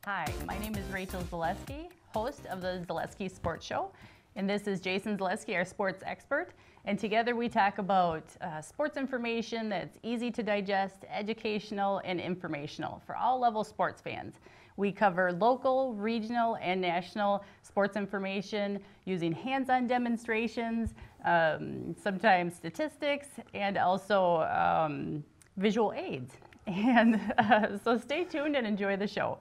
Hi, my name is Rachel Zaleski, host of the Zaleski Sports Show, and this is Jason Zaleski, our sports expert, and together we talk about sports information that's easy to digest, educational, and informational for all level sports fans. We cover local, regional, and national sports information using hands-on demonstrations, sometimes statistics, and also visual aids. And so stay tuned and enjoy the show.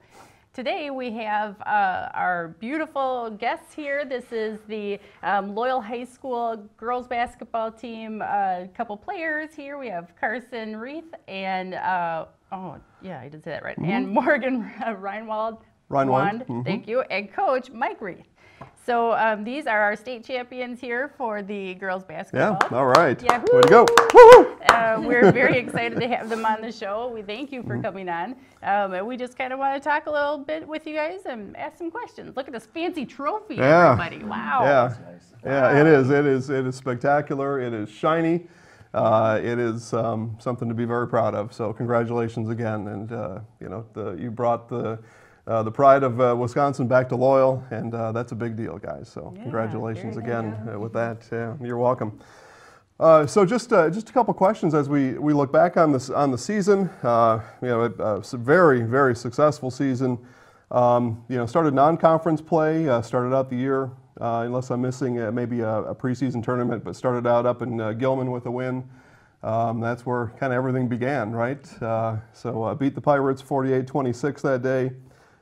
Today we have our beautiful guests here. This is the Loyal High School girls basketball team, a couple players here. We have Carson Reith and, oh yeah, I did say that right, and Morgan Reinwald. Thank you, and Coach Mike Reith. So these are our state champions here for the girls basketball. Yeah, all right. Yeah, way to go. Woo-hoo! We're very excited to have them on the show. We thank you for coming on. And we just kind of want to talk a little bit with you guys and ask some questions. Look at this fancy trophy, everybody. Wow. Yeah, Nice. yeah, it is. It is spectacular. It is shiny. It is something to be very proud of. So congratulations again. And you know, you brought the pride of Wisconsin back to Loyal, and that's a big deal, guys. So Yeah, congratulations very again with that. Yeah, you're welcome. So just a couple questions as we look back on the season. You know, it's a very, very successful season. You know, started non-conference play. Started out the year, unless I'm missing maybe a preseason tournament, but started out up in Gilman with a win. That's where kind of everything began, right? So beat the Pirates 48-26 that day.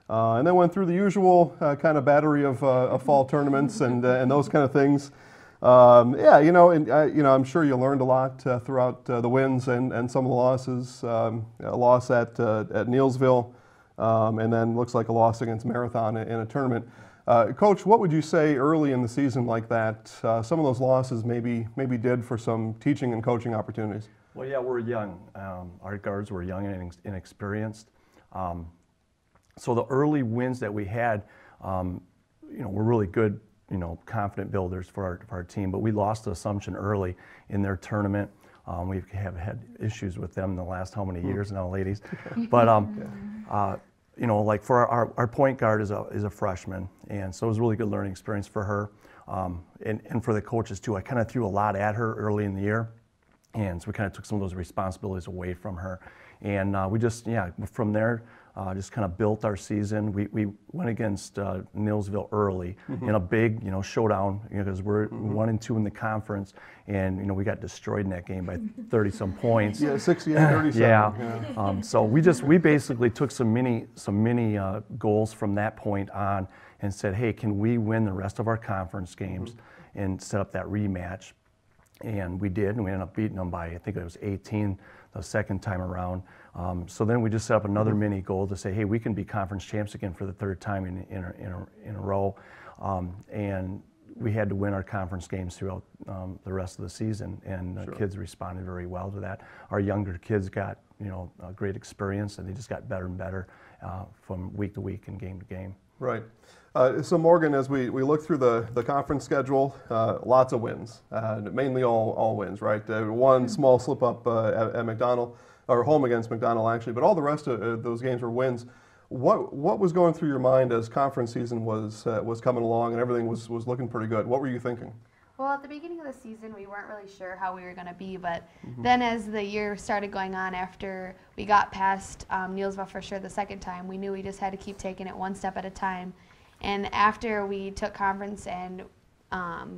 And then went through the usual kind of battery of fall tournaments and those kind of things. Yeah, you know, and you know, I'm sure you learned a lot throughout the wins and some of the losses. A loss at Neillsville, and then looks like a loss against Marathon in a tournament. Coach, what would you say early in the season like that? Some of those losses maybe did for some teaching and coaching opportunities. Well, yeah, we're young. Our guards were young and inexperienced. So the early wins that we had, you know, were really good, you know, confident builders for our team. But we lost the Assumption early in their tournament. We have had issues with them in the last how many years now, ladies. But you know, like for our point guard is a freshman, and so it was a really good learning experience for her, and for the coaches too. I kind of threw a lot at her early in the year, and so we kind of took some of those responsibilities away from her, and we just from there. Just kind of built our season. We went against Neillsville early in a big, you know, showdown, you know, because we're 1-2 in the conference, and you know we got destroyed in that game by 30-some points. Yeah, 68-37. Yeah. So we basically took some mini goals from that point on and said, hey, can we win the rest of our conference games and set up that rematch? And we did, and we ended up beating them by, I think it was 18 the second time around. So then we just set up another mini goal to say, hey, we can be conference champs again for the third time in a row. And we had to win our conference games throughout the rest of the season, and the kids responded very well to that. Our younger kids got, you know, a great experience, and they just got better and better from week to week and game to game. Right. So Morgan, as we look through the conference schedule, lots of wins, mainly all wins, right? One small slip up at McDonald, or home against McDonald actually, but all the rest of those games were wins. What was going through your mind as conference season was coming along and everything was looking pretty good? What were you thinking? Well, at the beginning of the season, we weren't really sure how we were going to be, but then as the year started going on, after we got past Neillsville for sure the second time, we knew we just had to keep taking it one step at a time. And after we took conference and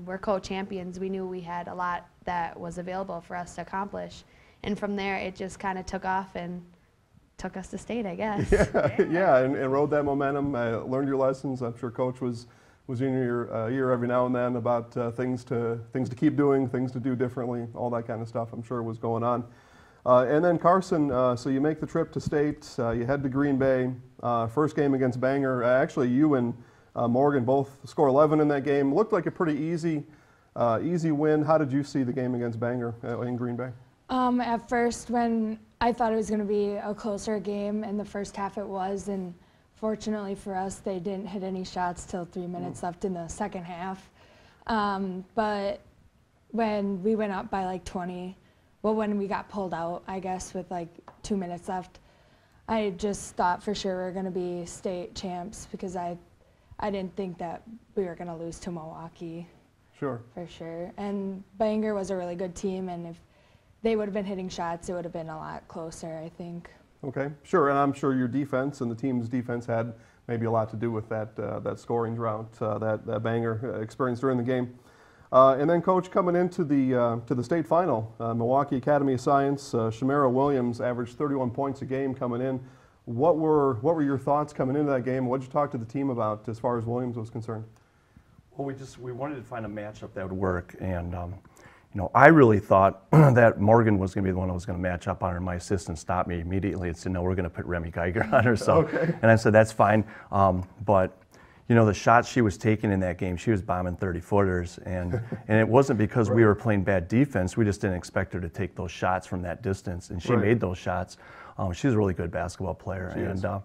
we're co-champions, we knew we had a lot that was available for us to accomplish. And from there, it just kind of took off and took us to state, I guess. Yeah, and rode that momentum, learned your lessons. I'm sure Coach was in your ear every now and then about things to keep doing, things to do differently, all that kind of stuff. I'm sure was going on. And then Carson, so you make the trip to state. You head to Green Bay. First game against Bangor. Actually, you and Morgan both score 11 in that game. Looked like a pretty easy win. How did you see the game against Bangor in Green Bay? At first, when I thought it was going to be a closer game, in the first half it was, and fortunately for us, they didn't hit any shots till 3 minutes left in the second half. But when we went up by like 20, well, when we got pulled out, I guess, with like 2 minutes left, I just thought for sure we were going to be state champs because I didn't think that we were going to lose to Milwaukee. Sure. For sure. And Bangor was a really good team, and if they would have been hitting shots, it would have been a lot closer, I think. Okay, sure. And I'm sure your defense and the team's defense had maybe a lot to do with that scoring drought that Bangor experienced during the game. And then, Coach, coming into the state final, Milwaukee Academy of Science, Shamara Williams averaged 31 points a game coming in. What were your thoughts coming into that game? What did you talk to the team about as far as Williams was concerned? Well, we wanted to find a matchup that would work, and I really thought that Morgan was going to be the one that was going to match up on her. My assistant stopped me immediately and said, "No, we're going to put Remy Geiger on her." So, okay. And I said, "That's fine," but. The shots she was taking in that game, she was bombing 30-footers, and it wasn't because we were playing bad defense. We just didn't expect her to take those shots from that distance, and she made those shots. She's a really good basketball player, so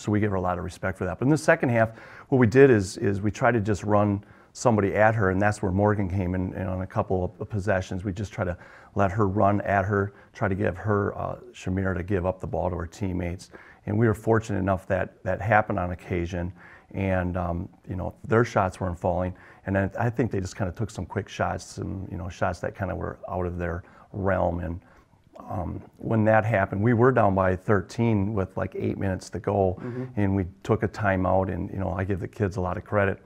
we give her a lot of respect for that. But in the second half, what we did is we tried to just run somebody at her, and that's where Morgan came in. And on a couple of possessions, we just try to let her run at her, try to give her, Shamira, to give up the ball to her teammates. And we were fortunate enough that happened on occasion. And their shots weren't falling, and then I think they just kind of took some quick shots, some shots that kind of were out of their realm. And when that happened, we were down by 13 with like 8 minutes to go, and we took a timeout. And I give the kids a lot of credit.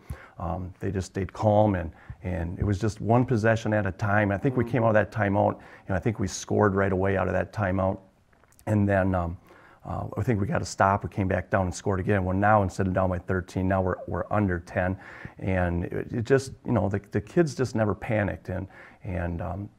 They just stayed calm, and it was just one possession at a time. I think we came out of that timeout, and I think we scored right away out of that timeout, and then. I think we got to stop. We came back down and scored again. Well, now instead of down by 13, now we're under 10, and it just the kids just never panicked, and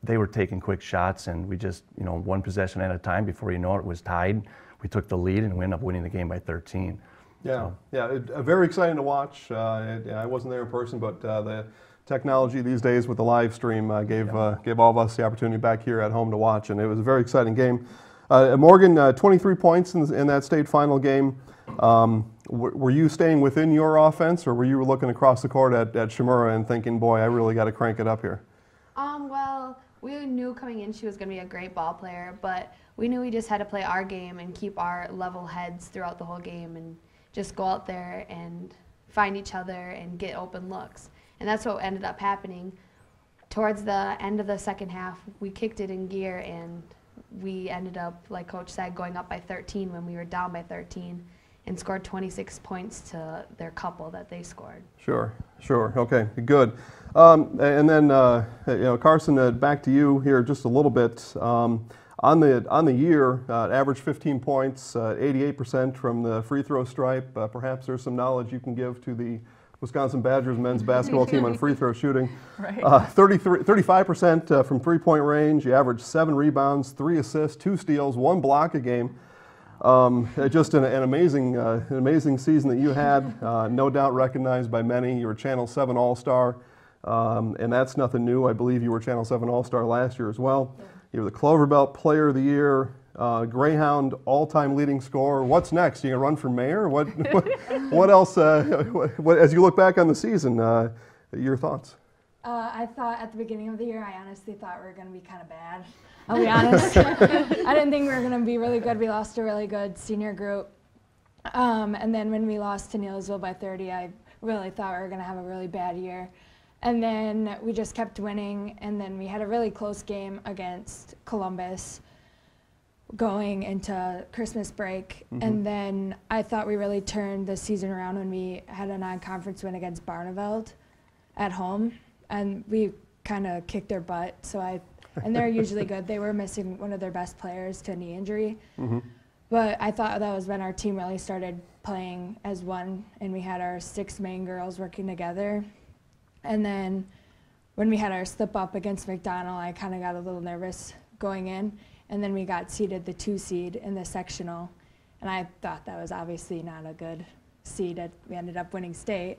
they were taking quick shots, and we just one possession at a time. Before you know it, was tied. We took the lead, and we ended up winning the game by 13. Yeah, very exciting to watch. I wasn't there in person, but the technology these days with the live stream gave all of us the opportunity back here at home to watch, and it was a very exciting game. Morgan, 23 points in that state final game. Were you staying within your offense, or were you looking across the court at Shamura and thinking, boy, I really got to crank it up here? Well, we knew coming in she was going to be a great ball player, but we knew we just had to play our game and keep our level heads throughout the whole game and just go out there and find each other and get open looks. And that's what ended up happening. Towards the end of the second half, we kicked it in gear, and we ended up, like Coach said, going up by 13 when we were down by 13, and scored 26 points to their couple that they scored. Sure. Okay, good. And then, Carson, back to you here just a little bit. On the year, average 15 points, 88% from the free throw stripe. Perhaps there's some knowledge you can give to the Wisconsin Badgers men's basketball team on free throw shooting. Right. 35% from three-point range. You averaged 7 rebounds, 3 assists, 2 steals, 1 block a game. Just an amazing season that you had. No doubt recognized by many. You were Channel 7 All-Star, and that's nothing new. I believe you were Channel 7 All-Star last year as well. Yeah. You were the Clover Belt Player of the Year. Greyhound all-time leading scorer. What's next? You gonna run for mayor? What else? As you look back on the season, your thoughts? I thought at the beginning of the year, I honestly thought we were going to be kind of bad. I'll be honest. I didn't think we were going to be really good. We lost a really good senior group. And then when we lost to Neelsville by 30, I really thought we were going to have a really bad year. And then we just kept winning, and then we had a really close game against Columbus going into Christmas break. And then I thought we really turned the season around when we had a non-conference win against Barneveld at home, and we kind of kicked their butt. And they're usually good. They were missing one of their best players to a knee injury. But I thought that was when our team really started playing as one, and we had our 6 main girls working together. And then when we had our slip up against McDonald, I kind of got a little nervous going in. And then we got seeded the 2 seed in the sectional. And I thought that was obviously not a good seed. We ended up winning state.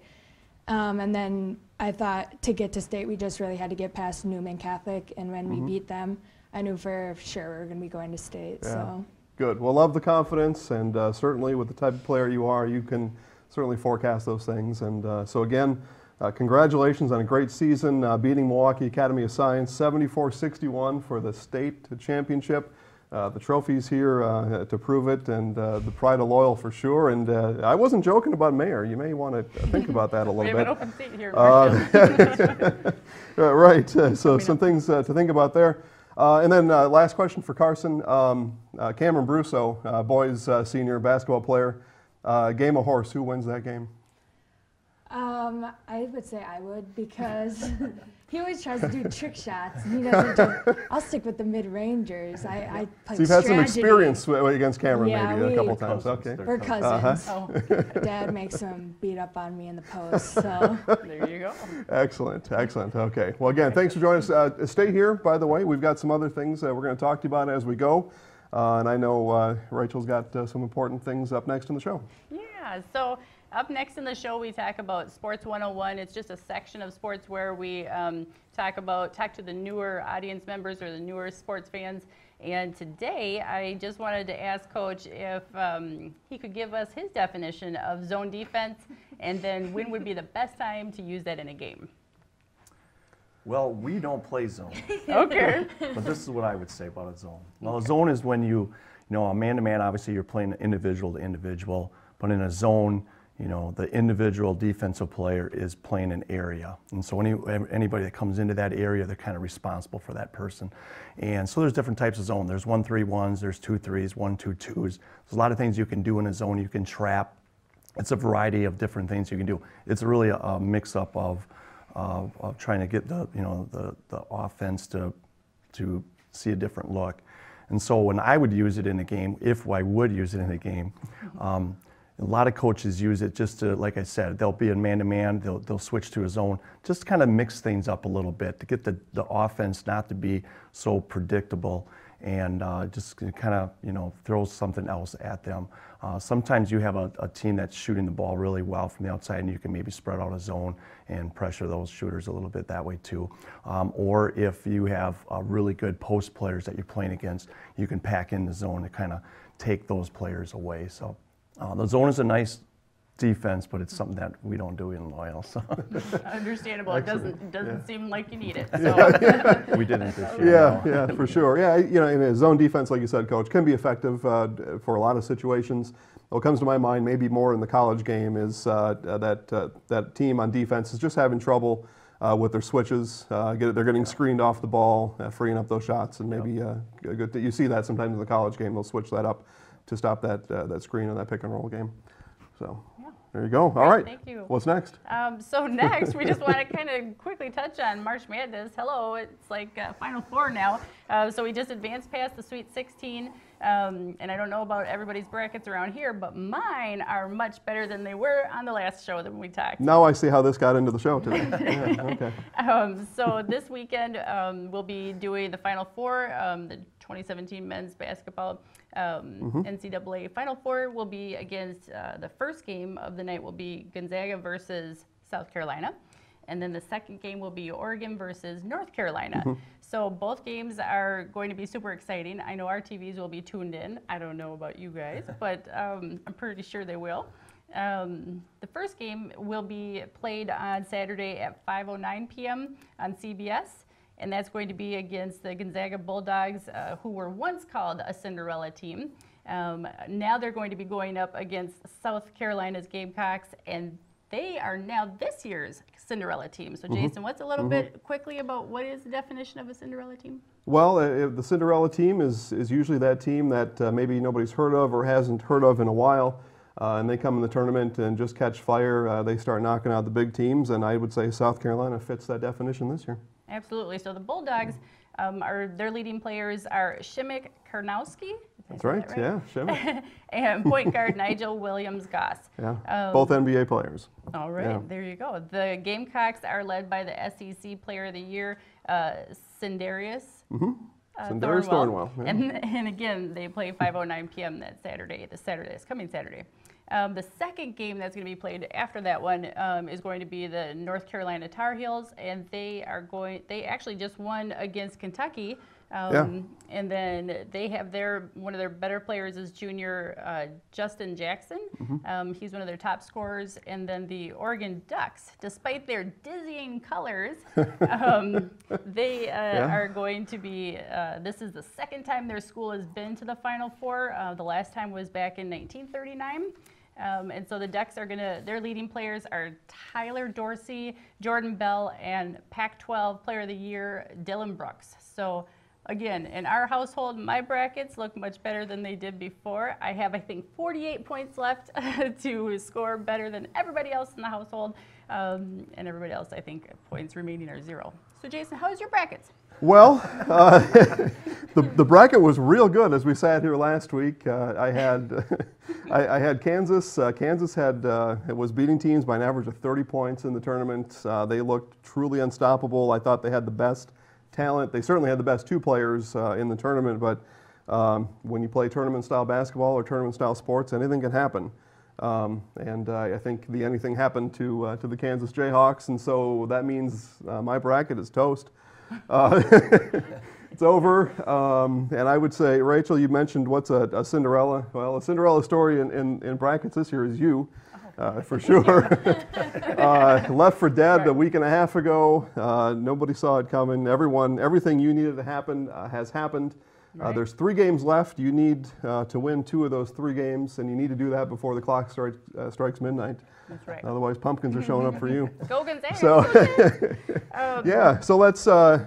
And then I thought to get to state, we just really had to get past Newman Catholic. And when we beat them, I knew for sure we were going to be going to state. Yeah. So Good. Well, love the confidence. And certainly with the type of player you are, you can certainly forecast those things. And so again, congratulations on a great season, beating Milwaukee Academy of Science 74-61 for the state championship. the trophies here to prove it, and the pride of Loyal for sure. And I wasn't joking about mayor. You may want to think about that a We little have bit. an open seat here. Marcia. Right. So some things to think about there. And then last question for Carson. Cameron Brusso, boys senior basketball player. Game of horse. Who wins that game? I would say I would, because he always tries to do trick shots. And he doesn't do. I'll stick with the mid-rangers. I play So you've had some strategy. experience against Cameron Yeah, maybe a couple we- times. Okay. We're cousins. Oh, Dad makes him beat up on me in the post. So there you go. Excellent, excellent. Okay. Well, again, thanks for joining us. Stay here, by the way. We've got some other things we're going to talk to you about as we go. And I know Rachel's got some important things up next in the show. Yeah, so up next in the show, we talk about Sports 101. It's just a section of sports where we talk to the newer audience members or the newer sports fans. And today, I just wanted to ask Coach if he could give us his definition of zone defense, and then when would be the best time to use that in a game. Well, we don't play zone, Okay. but this is what I would say about a zone. Well, a zone is when a man-to-man, obviously you're playing individual to individual, but in a zone, the individual defensive player is playing an area. And so anybody that comes into that area, they're kind of responsible for that person. And so there's different types of zone. There's 1-3-1s, there's 2-3s, 1-2-2s. There's a lot of things you can do in a zone. You can trap. It's a variety of different things you can do. It's really a mix-up of trying to get the offense to see a different look. And so when I would use it in a game, if I would use it in a game, a lot of coaches use it just to, like I said, they'll be in man-to-man, they'll switch to a zone, just kind of mix things up a little bit to get the offense not to be so predictable, and just kind of, throw something else at them. Sometimes you have a team that's shooting the ball really well from the outside, and you can maybe spread out a zone and pressure those shooters a little bit that way too. Or if you have really good post players that you're playing against, you can pack in the zone to kind of take those players away. So the zone is a nice defense, but it's something that we don't do in Loyal. So Understandable. It doesn't seem like you need it. So. we didn't this year. Yeah, for sure. Yeah, in a zone defense, like you said, Coach, can be effective for a lot of situations. What comes to my mind, maybe more in the college game, is that team on defense is just having trouble with their switches. They're getting screened off the ball, freeing up those shots, and maybe you see that sometimes in the college game. They'll switch that up to stop that screen or that pick and roll game. So there you go. All right. Thank you. What's next? So next, we just want to kind of quickly touch on March Madness. Hello, it's like Final Four now. So we just advanced past the Sweet 16. And I don't know about everybody's brackets around here, but mine are much better than they were on the last show that we talked. Now I see how this got into the show today. Yeah, okay. So this weekend, we'll be doing the Final Four, the 2017 men's basketball NCAA Final Four will be against the first game of the night will be Gonzaga versus South Carolina. And then the second game will be Oregon versus North Carolina. So both games are going to be super exciting. I know our TVs will be tuned in. I don't know about you guys, but I'm pretty sure they will. The first game will be played on Saturday at 5:09 p.m. on CBS. And that's going to be against the Gonzaga Bulldogs, who were once called a Cinderella team. Now they're going to be going up against South Carolina's Gamecocks, and they are now this year's Cinderella team. So Jason, what's a little bit quickly about what is the definition of a Cinderella team? Well, the Cinderella team is usually that team that maybe nobody's heard of or hasn't heard of in a while. And they come in the tournament and just catch fire. They start knocking out the big teams, and I would say South Carolina fits that definition this year. Absolutely. So the Bulldogs, their leading players are Szymek Karnowski. That's right. Yeah, Szymek. And point guard Nigel Williams-Goss. Yeah, both NBA players. All right, Yeah. There you go. The Gamecocks are led by the SEC Player of the Year, Sindarius Sindarius Thornwell. Yeah. And again, they play 5:09 p.m. that Saturday. This coming Saturday. The second game that's going to be played after that one is going to be the North Carolina Tar Heels, and they actually just won against Kentucky And then they have one of their better players is junior Justin Jackson. He's one of their top scorers. And then the Oregon Ducks, despite their dizzying colors, they are going to be, this is the second time their school has been to the Final Four. The last time was back in 1939. And so the Ducks their leading players are Tyler Dorsey, Jordan Bell, and Pac-12 Player of the Year, Dylan Brooks. So again, in our household, my brackets look much better than they did before. I have, I think, 48 points left to score better than everybody else in the household. And everybody else, I think, points remaining are 0. So Jason, how's your brackets? Well, the bracket was real good as we sat here last week. I had I had Kansas. Kansas was beating teams by an average of 30 points in the tournament. They looked truly unstoppable. I thought they had the best talent. They certainly had the best 2 players in the tournament, but when you play tournament-style basketball or tournament-style sports, anything can happen. And I think the anything happened to the Kansas Jayhawks, and so that means my bracket is toast. It's over. And I would say, Rachel, you mentioned what's a Cinderella. Well, a Cinderella story in brackets this year is you. For sure. Left for dead a week and a half ago. Nobody saw it coming. Everything you needed to happen has happened. There's 3 games left. You need to win 2 of those 3 games, and you need to do that before the clock strikes midnight. That's right. Otherwise, pumpkins are showing up for you. Go Gonzaga. So, yeah. So let's go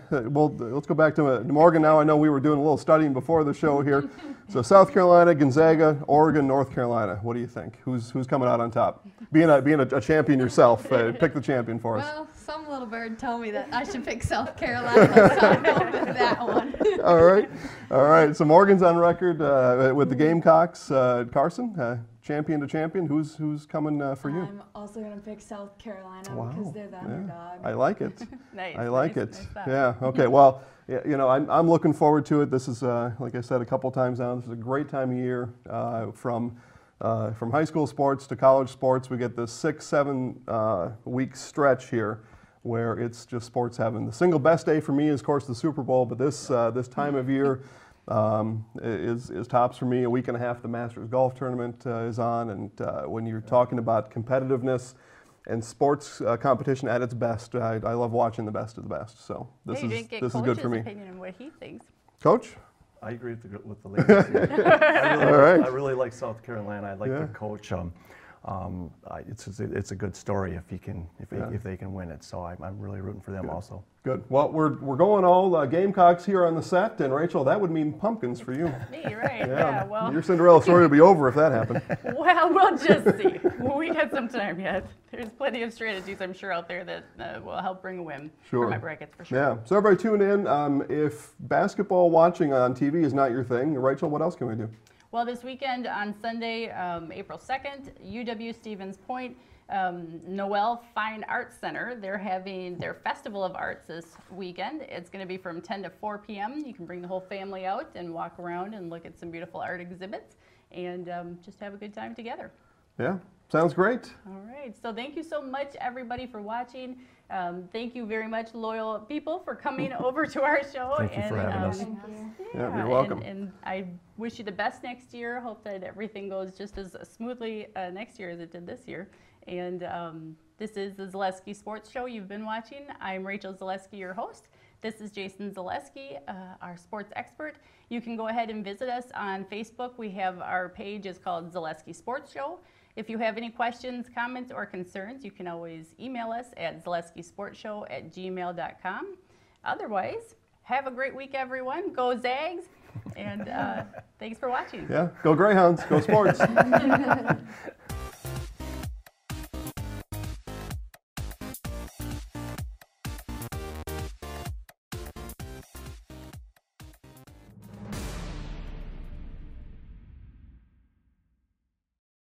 back to Morgan now. I know we were doing a little studying before the show here. So South Carolina, Gonzaga, Oregon, North Carolina. What do you think? Who's coming out on top? Being a champion yourself, pick the champion for us. Well, some little bird told me that I should pick South Carolina, so I'm going with that one. All right. So Morgan's on record with the Gamecocks. Carson, champion to champion. Who's coming for you? I'm also going to pick South Carolina Wow. because they're the underdog. I like it. Nice. I like nice, it. nice thought. Yeah. Okay. Well, I'm looking forward to it. This is, like I said a couple times now, this is a great time of year. From high school sports to college sports, we get this 6-7 week stretch here where it's just sports heaven. The single best day for me is, of course, the Super Bowl, but this time of year is tops for me. A week and a half, the Masters Golf Tournament is on, and when you're talking about competitiveness and sports competition at its best, I love watching the best of the best. So this is good for me. Opinion on what he thinks. Coach? I agree with the ladies. I really like South Carolina. I like their coach. It's a good story if they can win it. So I'm really rooting for them also. Good. Well, we're going all Gamecocks here on the set, and Rachel, that would mean pumpkins for you. Me, right? Yeah. Well, your Cinderella story will be over if that happened. well, we'll just see. We got some time yet. There's plenty of strategies, I'm sure, out there that will help bring a win for my brackets for sure. Yeah. So everybody tune in. If basketball watching on TV is not your thing, Rachel, what else can we do? Well, this weekend on Sunday, April 2nd, UW Stevens Point, Noel Fine Arts Center. They're having their Festival of Arts this weekend. It's going to be from 10 to 4 p.m. You can bring the whole family out and walk around and look at some beautiful art exhibits and just have a good time together. Yeah, sounds great. All right. So thank you so much, everybody, for watching. Thank you very much, loyal people, for coming over to our show. Thank you for having us. Thank you. Yeah, you're welcome. And I wish you the best next year. Hope that everything goes just as smoothly next year as it did this year. And this is the Zaleski Sports Show you've been watching. I'm Rachel Zaleski, your host. This is Jason Zaleski, our sports expert. You can go ahead and visit us on Facebook. We have our page is called Zaleski Sports Show. If you have any questions, comments, or concerns, you can always email us at zaleskisportshow@gmail.com. Otherwise, have a great week, everyone. Go Zags, and thanks for watching. Yeah, go Greyhounds, go sports.